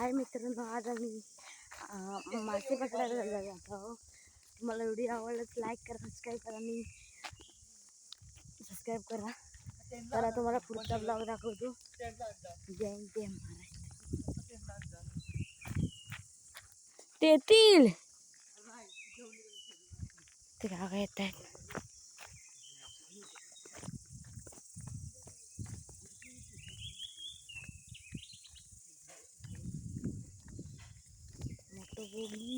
हाय मित्रांनो, आज आम्ही मासे पकडायला जात आहोत. तुम्हाला व्हिडिओ आवडल्यास लाईक करा, सबस्क्राईब करा. तर तुम्हाला पुढचा ब्लॉग दाखवतो. जय जय महाराष्ट्र. ते येतील ते राग येत आहेत. मोठं बोली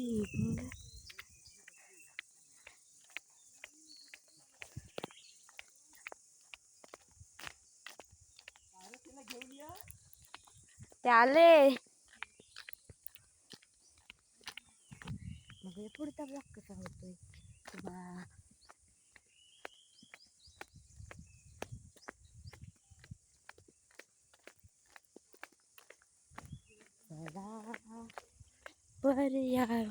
ते आले. मग पुढचा ब्लॉग कसा होतोय बा. पर्यावर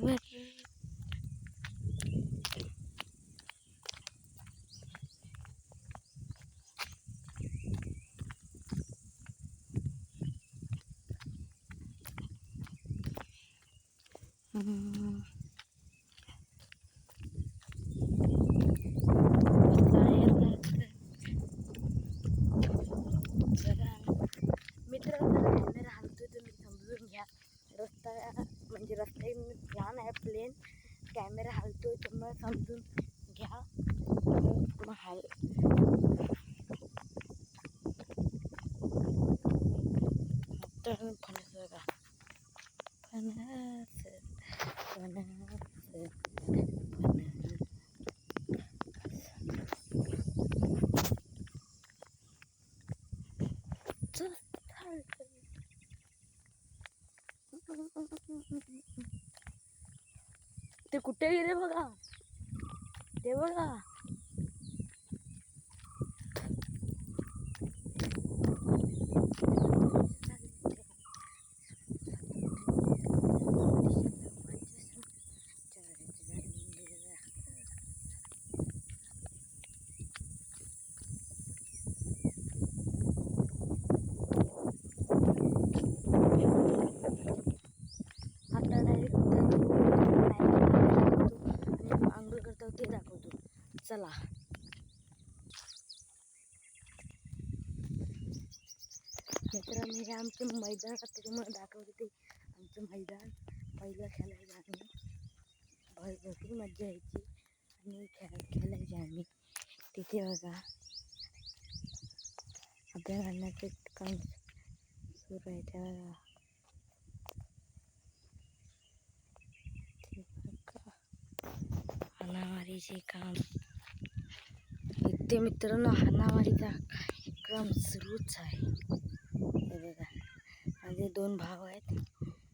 मित्र कॅमेरा हलतोय, तुम्ही समजून घ्या. रस्ता म्हणजे रस्ता छान आहे, प्लेन. कॅमेरा हलतोय तुम्हाला समजून घ्या. महाल फणस बघा, फणस फणस ते कुठे गेले बघा, ते बघा. ते दाखवतो, चला. मित्रांनो, हे आमचं मैदान आता तुम्हाला दाखवते. ते आमचं मैदान पहिलं खेळायचं आम्ही, भरपूर मजा यायची आणि खेळायचे आम्ही तिथे. बघा, अभ्यास घालण्याचे काम सुरू आहे त्या. हाणामारीचे काम इथे मित्रांनो, हाणामारीचा काम सुरूच आहे. हे बघा, माझे 2 भाव आहेत,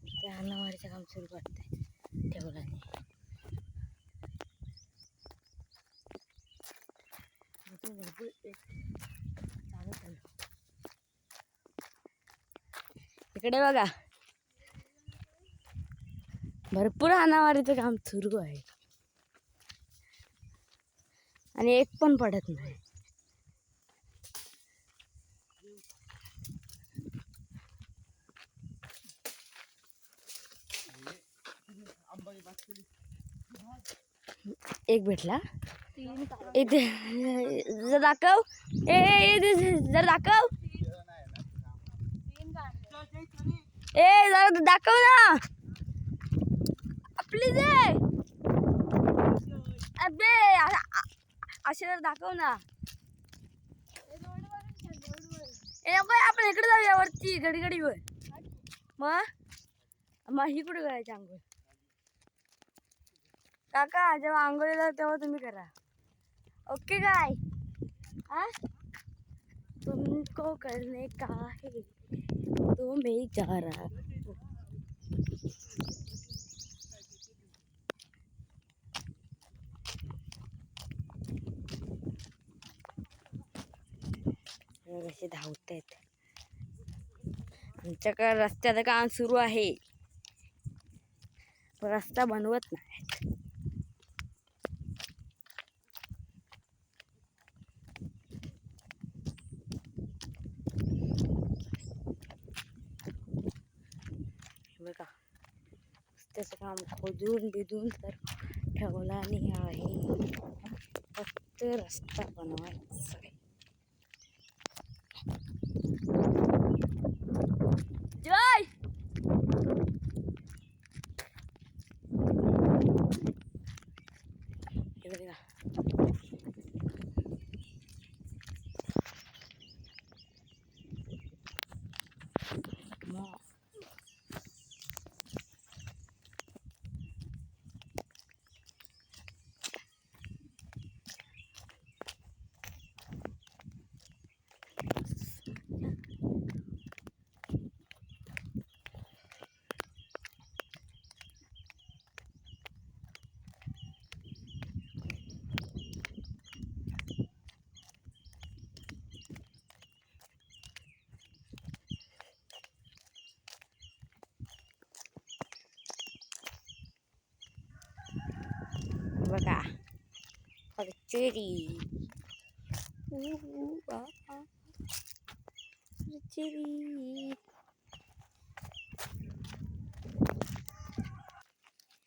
ते हाणामारीचं काम सुरू करते ठेवल्याने. भरपूर चालू इकडे बघा, भरपूर हाणामारीचं काम सुरू आहे आणि एक पण पडत नाही. एक भेटला, इथे जर दाखव, जर दाखव, जरा दाखव ना आपली दे. अबे असे जर दाखव ना. आपण इकडे जाऊया वरती गडगडीवर. मग ही कुठे करायची आंघोळ? काका, जेव्हा आंघोळीला तेव्हा तुम्ही करा, ओके काय? तुमको करने का है तो मैं जा रहा. कसे धावत आहेत. आमच्याकडे रस्त्याचं काम सुरू आहे, रस्ता बनवत नाही. बघा त्याचं काम खोदून बिदून तर ठेवला नाही आहे, फक्त रस्ता बनवायचा आहे. जय हे बघा बघा चेरी चेरी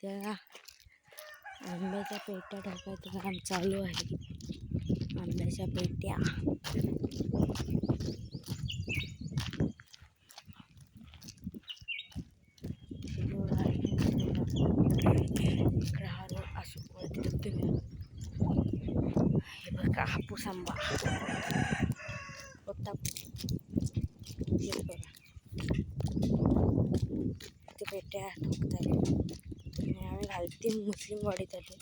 त्या आंब्याच्या पेट्या टाकायचं काम चालू आहे. आंब्याच्या पेट्या हे बघा हापूस आंबा होता ते पेट्या ठोकतात आणि आम्ही घालते मुस्लिम वाडीत आले.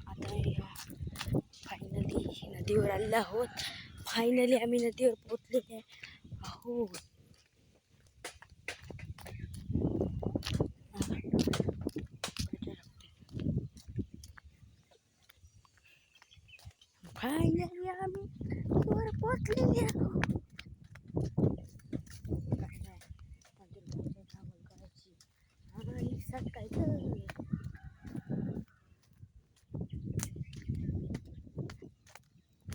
आता फायनली नदीवर आलेलो आहोत. फायनली आम्ही नदीवर पोहोचलेले आहोत. फायनली आम्ही वर पोहोचलेले आहोत. काय नाही नदीवर थांबून करायची आणि सकाळचं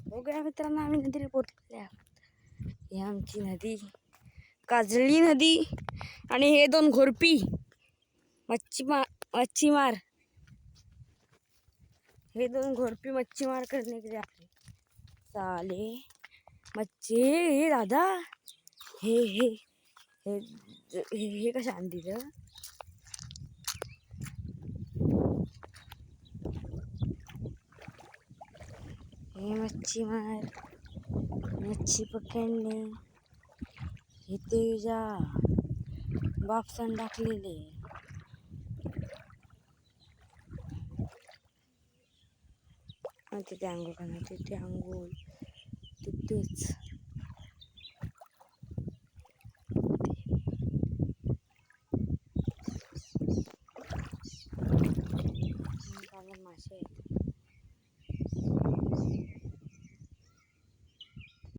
बघूया मित्रांनो, आम्ही नदीला पोहोचलेले आहोत. ही आमची नदी काजळी नदी आणि हे दोन घोरपी मच्छीमार हे दोन घोरपी मच्छीमार करने के लिए आले. साले मच्छी हे दादा हे हे हे हे कशा आण दिलं. हे मच्छीमार मच्छी पकडणे हे तुझ्या बापसान टाकलेले. तिथे आंघोळ करणार, तिथे आंघोळ तिथेच